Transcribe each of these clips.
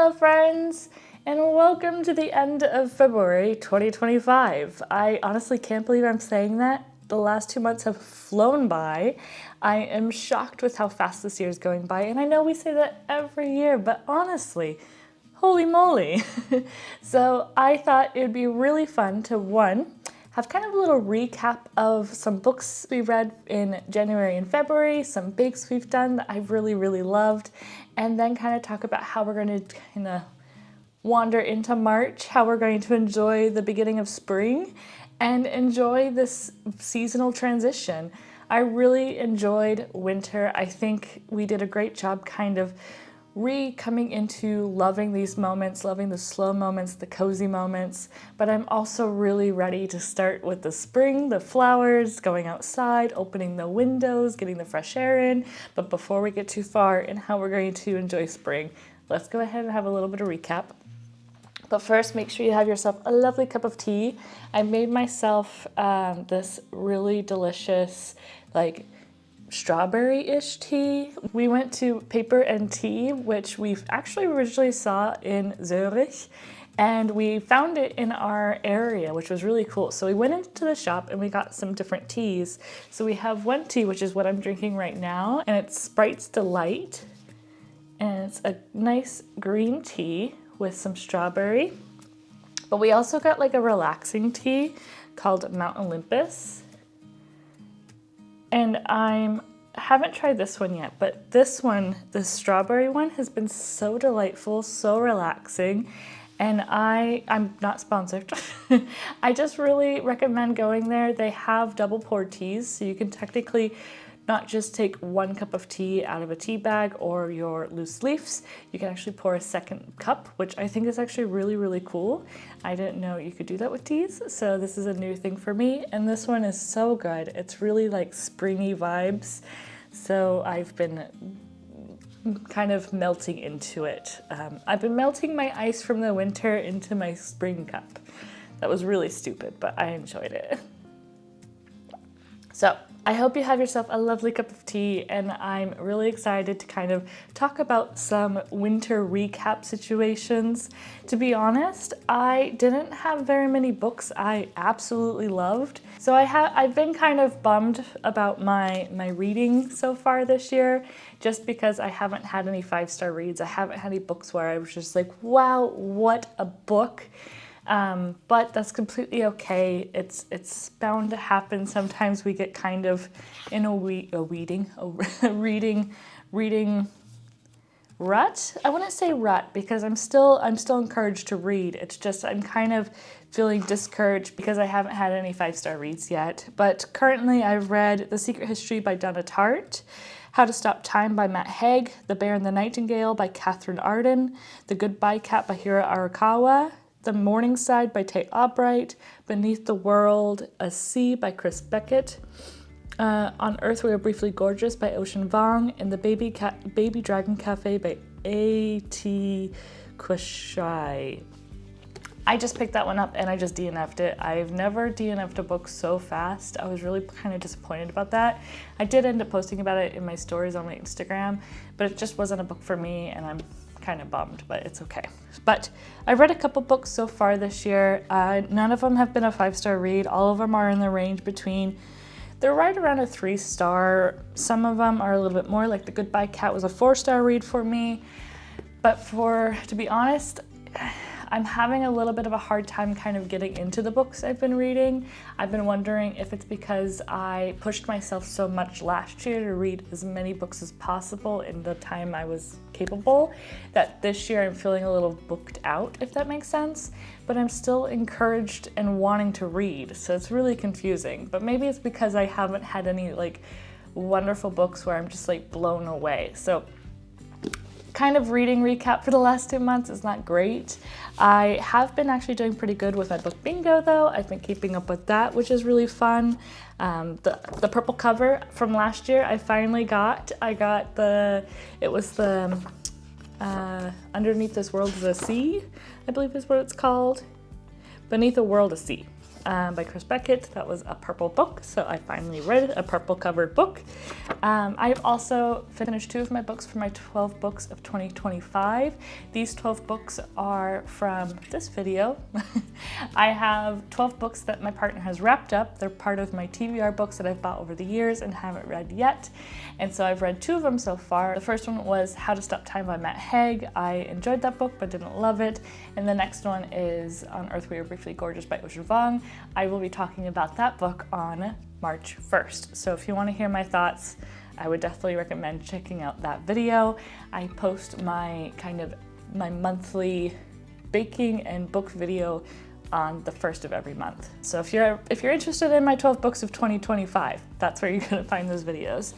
Hello friends, and welcome to the end of February 2025. I honestly can't believe I'm saying that. The last 2 months have flown by. I am shocked with how fast this year is going by, and I know we say that every year, but honestly, holy moly. So I thought it would be really fun to, one, have kind of a little recap of some books we read in January and February, some bakes we've done that I've really loved, and then kind of talk about how we're going to kind of wander into March, how we're going to enjoy the beginning of spring and enjoy this seasonal transition. I really enjoyed winter. I think we did a great job kind of coming into loving these moments, loving the slow moments, the cozy moments, but I'm also really ready to start with the spring, the flowers, going outside, opening the windows, getting the fresh air in. But before we get too far in how we're going to enjoy spring, let's go ahead and have a little bit of recap. But first, make sure you have yourself a lovely cup of tea. I made myself this really delicious, strawberry-ish tea. We went to Paper and Tea, which we actually originally saw in Zurich, and we found it in our area, which was really cool. So we went into the shop and we got some different teas. So we have one tea, which is what I'm drinking right now, and it's Sprite's Delight, and it's a nice green tea with some strawberry. But we also got like a relaxing tea called Mount Olympus. And I haven't tried this one yet, but this one, the strawberry one, has been so delightful, so relaxing. And I'm not sponsored. I just really recommend going there. They have double poured teas, so you can technically not just take one cup of tea out of a tea bag or your loose leaves. You can actually pour a second cup, which I think is actually really cool. I didn't know you could do that with teas, so this is a new thing for me. And this one is so good. It's really like springy vibes. So I've been kind of melting into it. I've been melting my ice from the winter into my spring cup. That was really stupid, but I enjoyed it. So I hope you have yourself a lovely cup of tea, and I'm really excited to kind of talk about some winter recap situations. To be honest, I didn't have very many books I absolutely loved. So I've been kind of bummed about my reading so far this year, just because I haven't had any 5-star reads. I haven't had any books where I was just like, wow, what a book. But that's completely okay. It's bound to happen. Sometimes we get kind of in a reading rut. I wouldn't say rut because I'm still encouraged to read. It's just I'm kind of feeling discouraged because I haven't had any 5-star reads yet. But currently I've read The Secret History by Donna Tart, How to Stop Time by Matt Haig, The Bear and the Nightingale by Catherine Arden, The Goodbye Cat by Hiro Arakawa, The Morningside by Tate Albright, Beneath the World, A Sea by Chris Beckett, On Earth We Are Briefly Gorgeous by Ocean Vuong, and The Baby Dragon Cafe by A.T. Kwashai. I just picked that one up and I just DNF'd it. I've never DNF'd a book so fast. I was really kind of disappointed about that. I did end up posting about it in my stories on my Instagram, but it just wasn't a book for me, and I'm kind of bummed, but it's okay. But I've read a couple books so far this year. None of them have been a 5-star read. All of them are in the range between, they're right around a 3-star. Some of them are a little bit more, like The Goodbye Cat was a 4-star read for me. But to be honest, I'm having a little bit of a hard time kind of getting into the books I've been reading. I've been wondering if it's because I pushed myself so much last year to read as many books as possible in the time I was capable, that this year I'm feeling a little booked out, if that makes sense. But I'm still encouraged and wanting to read, so it's really confusing. But maybe it's because I haven't had any wonderful books where I'm just blown away. So kind of reading recap for the last 2 months is not great. I have been actually doing pretty good with my book bingo though. I've been keeping up with that, which is really fun. The purple cover from last year I finally got. It was the Underneath This World is a Sea, I believe is what it's called. Beneath a World a Sea. By Chris Beckett. That was a purple book, so I finally read a purple covered book. I've also finished 2 of my books for my 12 books of 2025. These 12 books are from this video. I have 12 books that my partner has wrapped up. They're part of my TBR books that I've bought over the years and haven't read yet. And so I've read 2 of them so far. The first one was How to Stop Time by Matt Haig. I enjoyed that book but didn't love it. And the next one is On Earth We Are Briefly Gorgeous by Revamp. I will be talking about that book on March 1st. So if you want to hear my thoughts, I would definitely recommend checking out that video. I post my monthly baking and book video on the 1st of every month. So if you're interested in my 12 books of 2025, that's where you're gonna find those videos.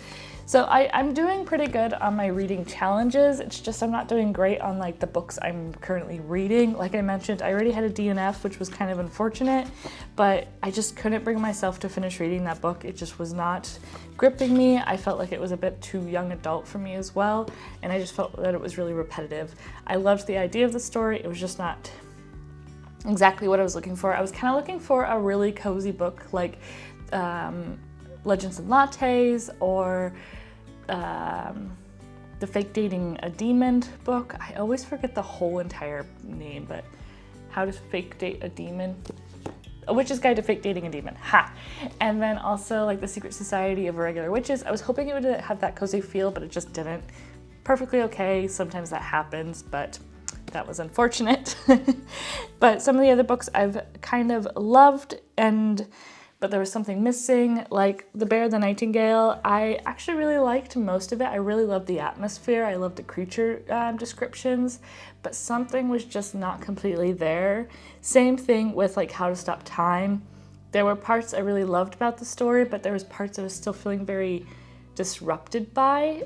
So I'm doing pretty good on my reading challenges. It's just I'm not doing great on like the books I'm currently reading. Like I mentioned, I already had a DNF, which was kind of unfortunate, but I just couldn't bring myself to finish reading that book. It just was not gripping me. I felt like it was a bit too young adult for me as well, and I just felt that it was really repetitive. I loved the idea of the story. It was just not exactly what I was looking for. I was kind of looking for a really cozy book like Legends and Lattes or the Fake Dating a Demon book. I always forget the whole entire name, but How to Fake Date a Demon? A Witch's Guide to Fake Dating a Demon. Ha! And then also like The Secret Society of Irregular Witches. I was hoping it would have that cozy feel, but it just didn't. Perfectly okay. Sometimes that happens, but that was unfortunate. But some of the other books I've kind of loved, but there was something missing, like The Bear, the Nightingale. I actually really liked most of it. I really loved the atmosphere. I loved the creature descriptions, but something was just not completely there. Same thing with like How to Stop Time. There were parts I really loved about the story, but there was parts I was still feeling very disrupted by.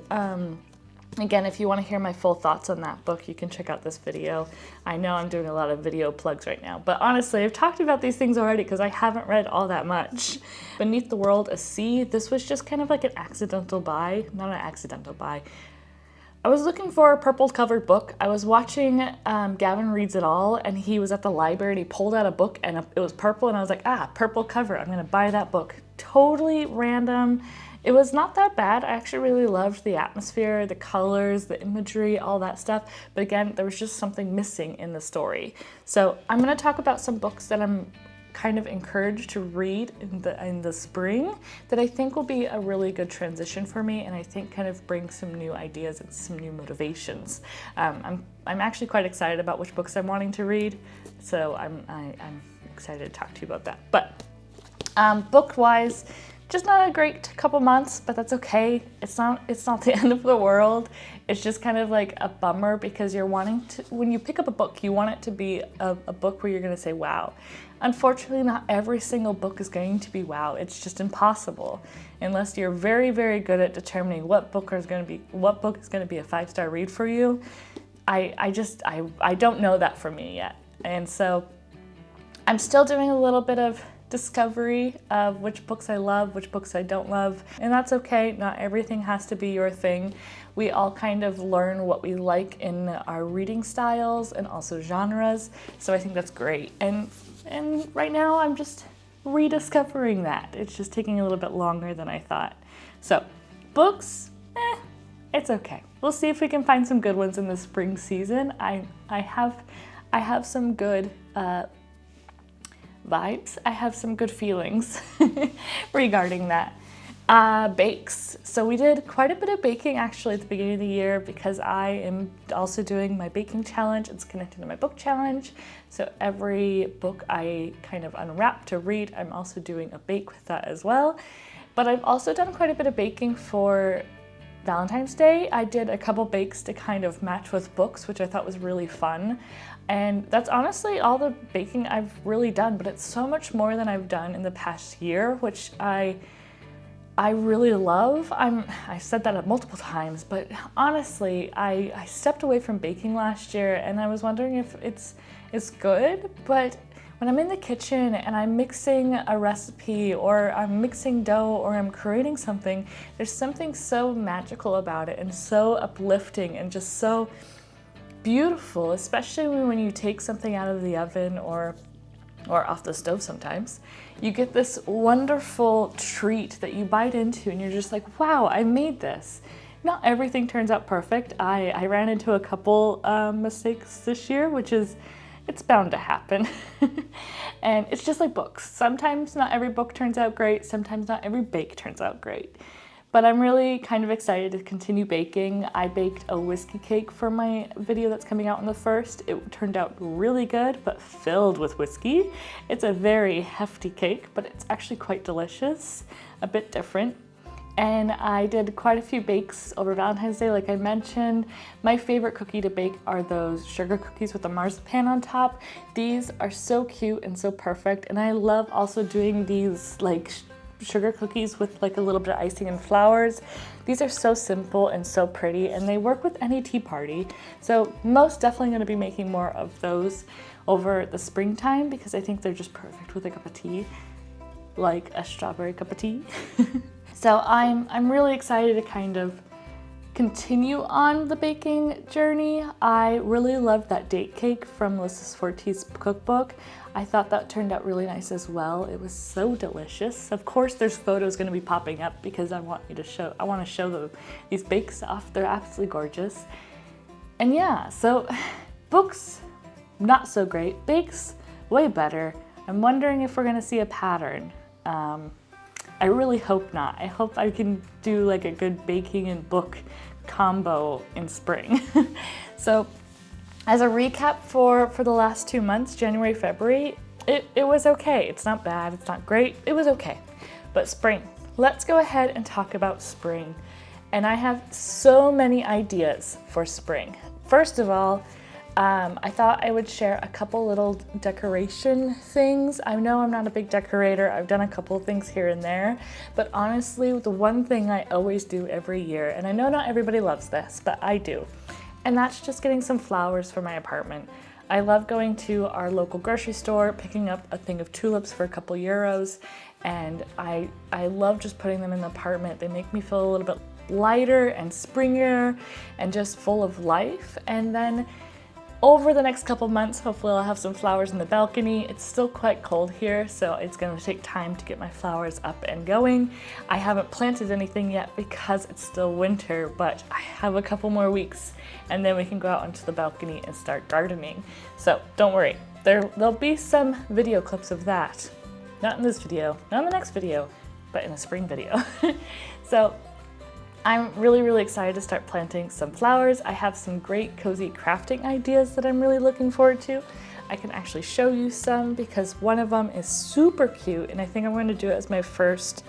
Again, if you want to hear my full thoughts on that book, you can check out this video. I know I'm doing a lot of video plugs right now, but honestly, I've talked about these things already because I haven't read all that much. Beneath the World, A Sea, this was just kind of like an accidental buy. Not an accidental buy. I was looking for a purple covered book. I was watching Gavin Reads It All, and he was at the library and he pulled out a book and it was purple, and I was like, purple cover, I'm gonna buy that book. Totally random. It was not that bad. I actually really loved the atmosphere, the colors, the imagery, all that stuff. But again, there was just something missing in the story. So I'm gonna talk about some books that I'm kind of encouraged to read in the spring that I think will be a really good transition for me, and I think kind of bring some new ideas and some new motivations. I'm actually quite excited about which books I'm wanting to read, so I'm excited to talk to you about that. But book-wise, just not a great couple months, but that's okay. It's not the end of the world. It's just kind of like a bummer because you're wanting to, when you pick up a book, you want it to be a book where you're gonna say, wow. Unfortunately, not every single book is going to be wow. It's just impossible unless you're very, very good at determining what book is gonna be a 5-star read for you. I don't know that for me yet. And so I'm still doing a little bit of discovery of which books I love, which books I don't love, and that's okay. Not everything has to be your thing. We all kind of learn what we like in our reading styles and also genres, so I think that's great. And right now I'm just rediscovering that. It's just taking a little bit longer than I thought. So books, it's okay. We'll see if we can find some good ones in the spring season. I have some good vibes. I have some good feelings regarding that. Bakes. So we did quite a bit of baking actually at the beginning of the year because I am also doing my baking challenge. It's connected to my book challenge. So every book I kind of unwrap to read, I'm also doing a bake with that as well. But I've also done quite a bit of baking for Valentine's Day. I did a couple bakes to kind of match with books, which I thought was really fun. And that's honestly all the baking I've really done, but it's so much more than I've done in the past year, which I really love. I said that multiple times, but honestly, I stepped away from baking last year and I was wondering if it's good, but when I'm in the kitchen and I'm mixing a recipe or I'm mixing dough or I'm creating something, there's something so magical about it and so uplifting and just so beautiful, especially when you take something out of the oven or or off the stove sometimes, you get this wonderful treat that you bite into and you're just like, wow, I made this. Not everything turns out perfect. I ran into a couple mistakes this year, which is, it's bound to happen. And it's just like books. Sometimes not every book turns out great. Sometimes not every bake turns out great. But I'm really kind of excited to continue baking. I baked a whiskey cake for my video that's coming out on the 1st. It turned out really good, but filled with whiskey. It's a very hefty cake, but it's actually quite delicious, a bit different. And I did quite a few bakes over Valentine's Day, like I mentioned. My favorite cookie to bake are those sugar cookies with the marzipan on top. These are so cute and so perfect. And I love also doing these like sugar cookies with like a little bit of icing and flowers. These are so simple and so pretty, and they work with any tea party. So most definitely going to be making more of those over the springtime because I think they're just perfect with a cup of tea, like a strawberry cup of tea. So I'm really excited to kind of continue on the baking journey. I really loved that date cake from Melissa's Forte's cookbook. I thought that turned out really nice as well. It was so delicious. Of course, there's photos going to be popping up because I want to show these bakes off. They're absolutely gorgeous. And yeah, so books, not so great. Bakes, way better. I'm wondering if we're going to see a pattern. I really hope not. I hope I can do like a good baking and book combo in spring. So as a recap for the last 2 months, January, February, it was okay. It's not bad, it's not great, it was okay. But spring, let's go ahead and talk about spring. And I have so many ideas for spring. First of all, I thought I would share a couple little decoration things. I know I'm not a big decorator. I've done a couple of things here and there, but honestly, the one thing I always do every year, and I know not everybody loves this, but I do, and that's just getting some flowers for my apartment. I love going to our local grocery store, picking up a thing of tulips for a couple euros, and I love just putting them in the apartment. They make me feel a little bit lighter and springier and just full of life. And then over the next couple months, hopefully I'll have some flowers in the balcony. It's still quite cold here, so it's going to take time to get my flowers up and going. I haven't planted anything yet because it's still winter, but I have a couple more weeks and then we can go out onto the balcony and start gardening. So don't worry, there'll be some video clips of that. Not in this video, not in the next video, but in the spring video. So I'm really excited to start planting some flowers. I have some great cozy crafting ideas that I'm really looking forward to. I can actually show you some because one of them is super cute and I think I'm going to do it as my first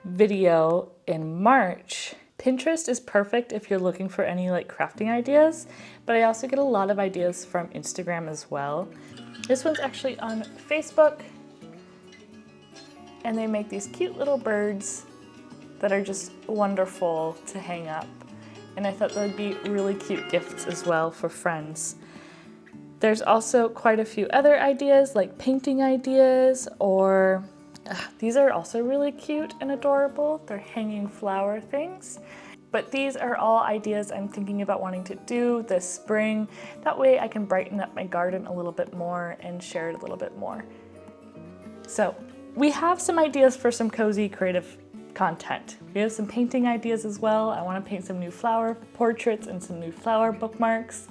video in March. Pinterest is perfect if you're looking for any like crafting ideas, but I also get a lot of ideas from Instagram as well. This one's actually on Facebook and they make these cute little birds that are just wonderful to hang up. And I thought that would be really cute gifts as well for friends. There's also quite a few other ideas like painting ideas, or these are also really cute and adorable. They're hanging flower things. But these are all ideas I'm thinking about wanting to do this spring. That way I can brighten up my garden a little bit more and share it a little bit more. So we have some ideas for some cozy creative content. We have some painting ideas as well. I want to paint some new flower portraits and some new flower bookmarks.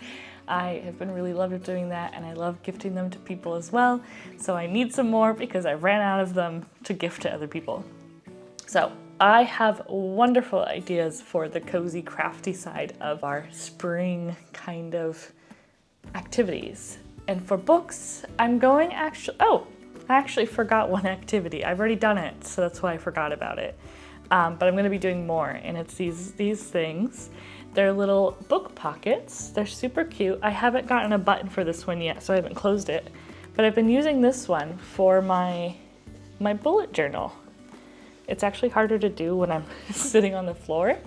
I have been really loving doing that and I love gifting them to people as well. So I need some more because I ran out of them to gift to other people. So I have wonderful ideas for the cozy crafty side of our spring kind of activities. And for books, I'm going I actually forgot one activity. I've already done it, so that's why I forgot about it. But I'm gonna be doing more, and it's these things. They're little book pockets. They're super cute. I haven't gotten a button for this one yet, so I haven't closed it. But I've been using this one for my bullet journal. It's actually harder to do when I'm sitting on the floor,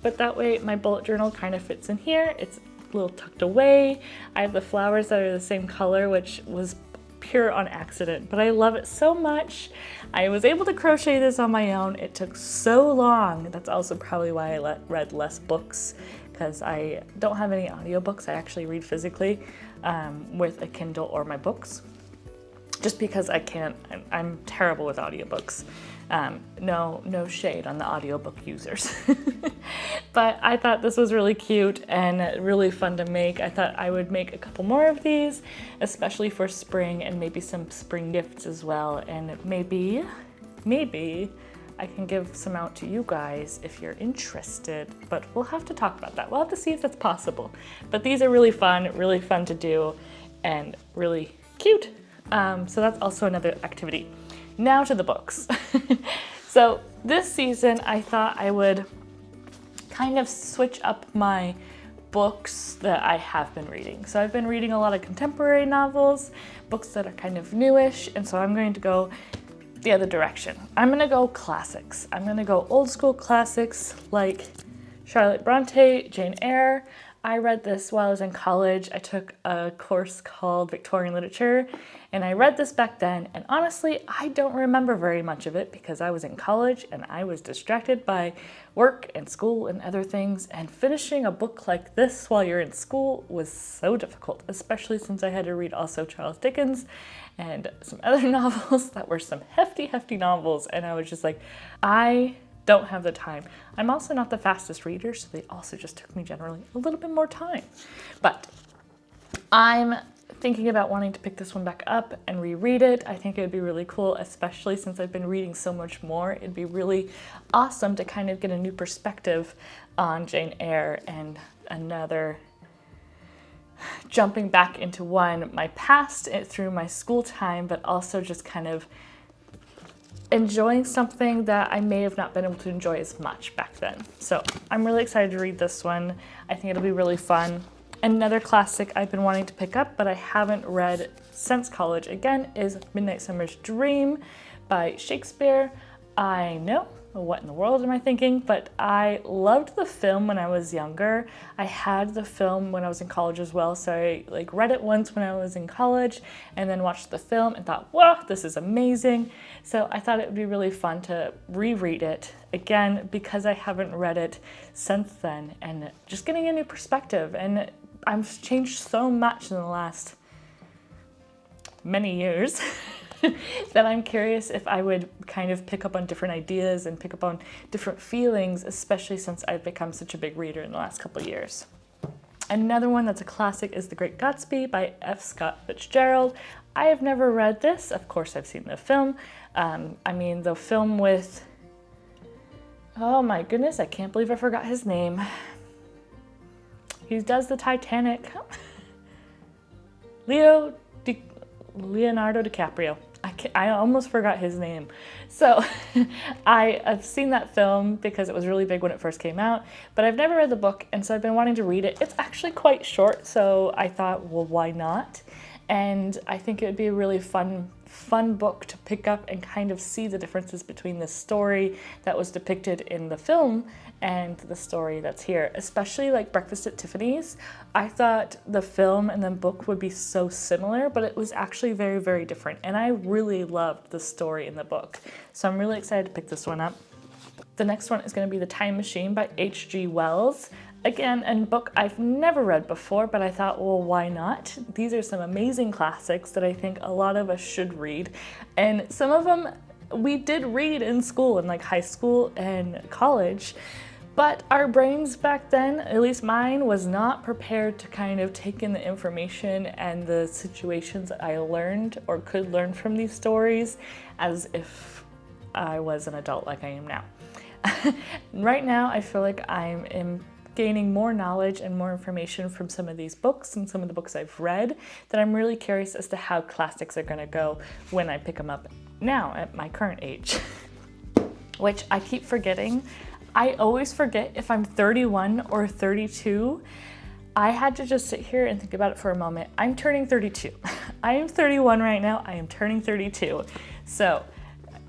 but that way my bullet journal kind of fits in here. It's a little tucked away. I have the flowers that are the same color, which was pure on accident, but I love it so much. I was able to crochet this on my own. It took so long. That's also probably why I read less books, because I don't have any audiobooks. I actually read physically with a Kindle or my books. just because I can't, I'm terrible with audiobooks. No shade on the audiobook users. But I thought this was really cute and really fun to make. I thought I would make a couple more of these, especially for spring, and maybe some spring gifts as well. And maybe I can give some out to you guys if you're interested, but we'll have to talk about that. We'll have to see if that's possible. But these are really fun to do, and really cute. So that's also another activity. Now to the books. So this season I thought I would kind of switch up my books that I have been reading. So I've been reading a lot of contemporary novels, books that are kind of newish, and so I'm going to go the other direction. I'm gonna go classics. I'm gonna go old school classics like Charlotte Bronte, Jane Eyre. I read this while I was in college. I took a course called Victorian Literature, and I read this back then, and honestly, I don't remember very much of it because I was in college and I was distracted by work and school and other things, and finishing a book like this while you're in school was so difficult, especially since I had to read also Charles Dickens and some other novels that were some hefty novels, and I was just like, I don't have the time. I'm also not the fastest reader, so they also just took me generally a little bit more time. But I'm thinking about wanting to pick this one back up and reread it. I think it would be really cool, especially since I've been reading so much more. It'd be really awesome to kind of get a new perspective on Jane Eyre, and another jumping back into my past through my school time, but also just kind of enjoying something that I may have not been able to enjoy as much back then. So I'm really excited to read this one. I think it'll be really fun. Another classic I've been wanting to pick up, but I haven't read since college again, is Midnight Summer's Dream by Shakespeare. I know, what in the world am I thinking? But I loved the film when I was younger. I had the film when I was in college as well, so I read it once when I was in college and then watched the film and thought, wow, this is amazing. So I thought it would be really fun to reread it again because I haven't read it since then, and just getting a new perspective. And I've changed so much in the last many years that I'm curious if I would kind of pick up on different ideas and pick up on different feelings, especially since I've become such a big reader in the last couple of years. Another one that's a classic is The Great Gatsby by F. Scott Fitzgerald. I have never read this. Of course, I've seen the film. The film with, oh my goodness, I can't believe I forgot his name. He does the Titanic. Leonardo DiCaprio. I almost forgot his name. So I've seen that film because it was really big when it first came out, but I've never read the book, and so I've been wanting to read it. It's actually quite short, so I thought, well, why not? And I think it would be a really fun book to pick up and kind of see the differences between the story that was depicted in the film and the story that's here, especially like Breakfast at Tiffany's. I thought the film and the book would be so similar, but it was actually very, very different. And I really loved the story in the book. So I'm really excited to pick this one up. The next one is going to be The Time Machine by H.G. Wells. Again, a book I've never read before, but I thought, well, why not? These are some amazing classics that I think a lot of us should read. And some of them we did read in school, in like high school and college, but our brains back then, at least mine, was not prepared to kind of take in the information and the situations that I learned or could learn from these stories as if I was an adult like I am now. Right now, I feel like I'm gaining more knowledge and more information from some of these books and some of the books I've read that I'm really curious as to how classics are going to go when I pick them up now at my current age, which I keep forgetting. I always forget if I'm 31 or 32. I had to just sit here and think about it for a moment. I'm turning 32. I am 31 right now. I am turning 32. So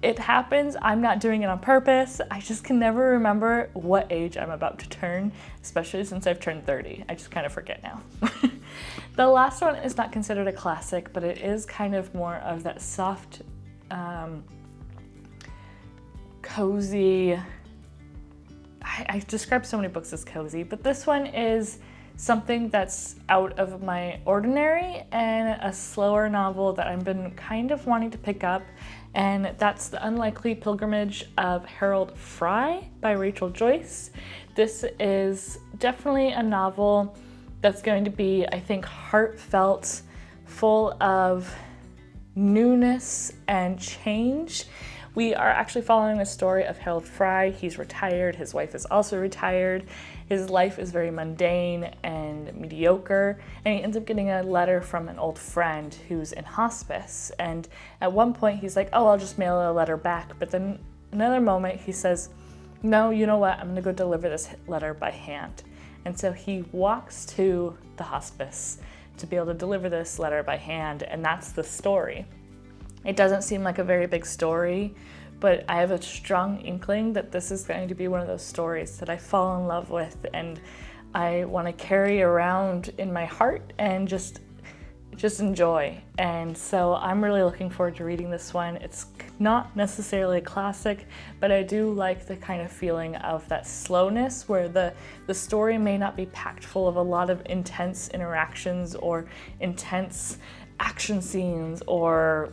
it happens. I'm not doing it on purpose. I just can never remember what age I'm about to turn, especially since I've turned 30. I just kind of forget now. The last one is not considered a classic, but it is kind of more of that soft, cozy. I describe so many books as cozy, but this one is something that's out of my ordinary and a slower novel that I've been kind of wanting to pick up, and that's The Unlikely Pilgrimage of Harold Fry by Rachel Joyce. This is definitely a novel that's going to be, I think, heartfelt, full of newness and change. We are actually following the story of Harold Fry. He's retired, his wife is also retired. His life is very mundane and mediocre, and he ends up getting a letter from an old friend who's in hospice. And at one point he's like, oh, I'll just mail a letter back. But then another moment he says, no, you know what? I'm gonna go deliver this letter by hand. And so he walks to the hospice to be able to deliver this letter by hand, and that's the story. It doesn't seem like a very big story, but I have a strong inkling that this is going to be one of those stories that I fall in love with and I want to carry around in my heart and just enjoy. And so I'm really looking forward to reading this one. It's not necessarily a classic, but I do like the kind of feeling of that slowness where the story may not be packed full of a lot of intense interactions or intense action scenes or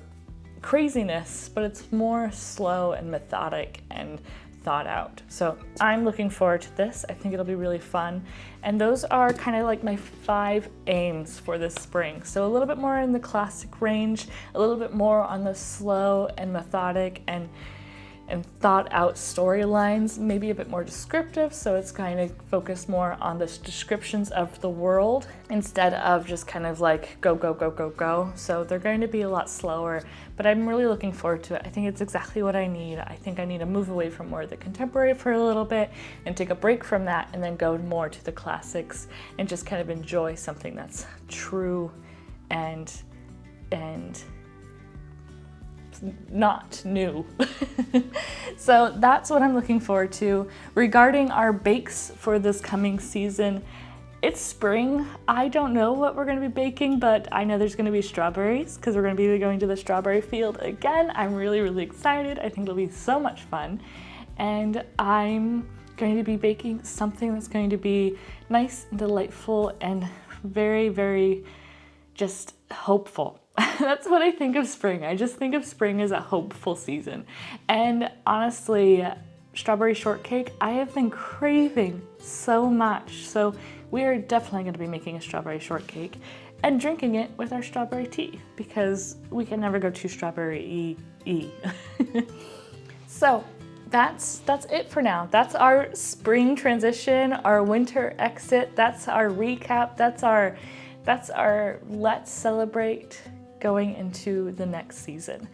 craziness, but it's more slow and methodic and thought out. So I'm looking forward to this. I think it'll be really fun. And those are kind of like my 5 aims for this spring. So a little bit more in the classic range, a little bit more on the slow and methodic and thought out storylines, maybe a bit more descriptive, so it's kind of focused more on the descriptions of the world instead of just kind of like go, go, go, go, go. So they're going to be a lot slower, but I'm really looking forward to it. I think it's exactly what I need. I think I need to move away from more of the contemporary for a little bit and take a break from that and then go more to the classics and just kind of enjoy something that's true and not new. So that's what I'm looking forward to. Regarding our bakes for this coming season, it's spring. I don't know what we're going to be baking, but I know there's going to be strawberries because we're going to be going to the strawberry field again. I'm really, really excited. I think it'll be so much fun. And I'm going to be baking something that's going to be nice and delightful and very, very just hopeful. That's what I think of spring. I just think of spring as a hopeful season. And honestly, strawberry shortcake, I have been craving so much. So we are definitely going to be making a strawberry shortcake and drinking it with our strawberry tea because we can never go too strawberry-y. So that's it for now. That's our spring transition, our winter exit. That's our recap. That's our let's celebrate going into the next season.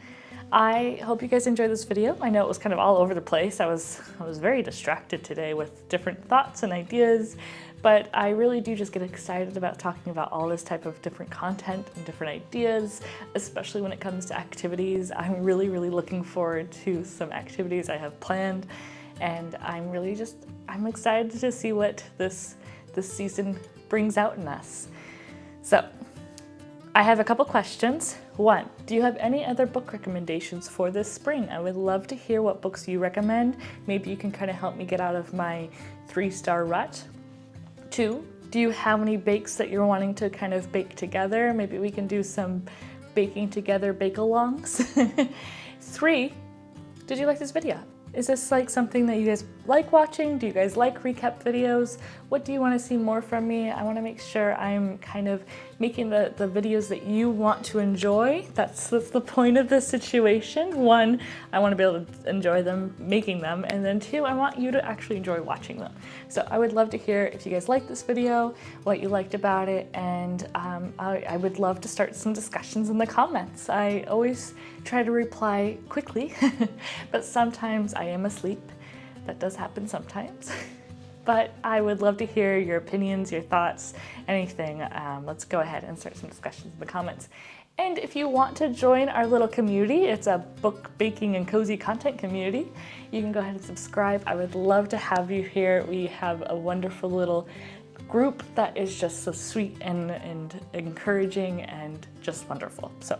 I hope you guys enjoyed this video. I know it was kind of all over the place. I was very distracted today with different thoughts and ideas, but I really do just get excited about talking about all this type of different content and different ideas, especially when it comes to activities. I'm really, really looking forward to some activities I have planned, and I'm excited to see what this season brings out in us. So, I have a couple questions. 1, do you have any other book recommendations for this spring? I would love to hear what books you recommend. Maybe you can kind of help me get out of my 3-star rut. 2, do you have any bakes that you're wanting to kind of bake together? Maybe we can do some baking together bake-alongs. 3, did you like this video? Is this like something that you guys like watching? Do you guys like recap videos? What do you want to see more from me? I want to make sure I'm kind of making the videos that you want to enjoy. That's the point of this situation. 1, I want to be able to enjoy them, making them, and then 2, I want you to actually enjoy watching them. So I would love to hear if you guys liked this video, what you liked about it, and I would love to start some discussions in the comments. I always try to reply quickly, but sometimes I am asleep. That does happen sometimes. But I would love to hear your opinions, your thoughts, anything. Let's go ahead and start some discussions in the comments. And if you want to join our little community, it's a book, baking, and cozy content community, you can go ahead and subscribe. I would love to have you here. We have a wonderful little group that is just so sweet and encouraging and just wonderful. So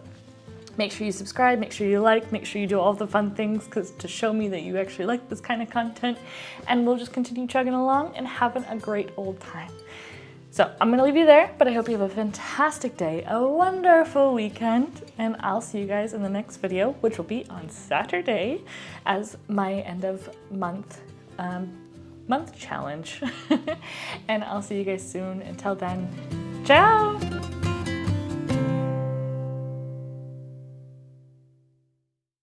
make sure you subscribe, make sure you like, make sure you do all the fun things to show me that you actually like this kind of content, and we'll just continue chugging along and having a great old time. So I'm gonna leave you there, but I hope you have a fantastic day, a wonderful weekend, and I'll see you guys in the next video, which will be on Saturday as my end of month challenge. And I'll see you guys soon. Until then, ciao!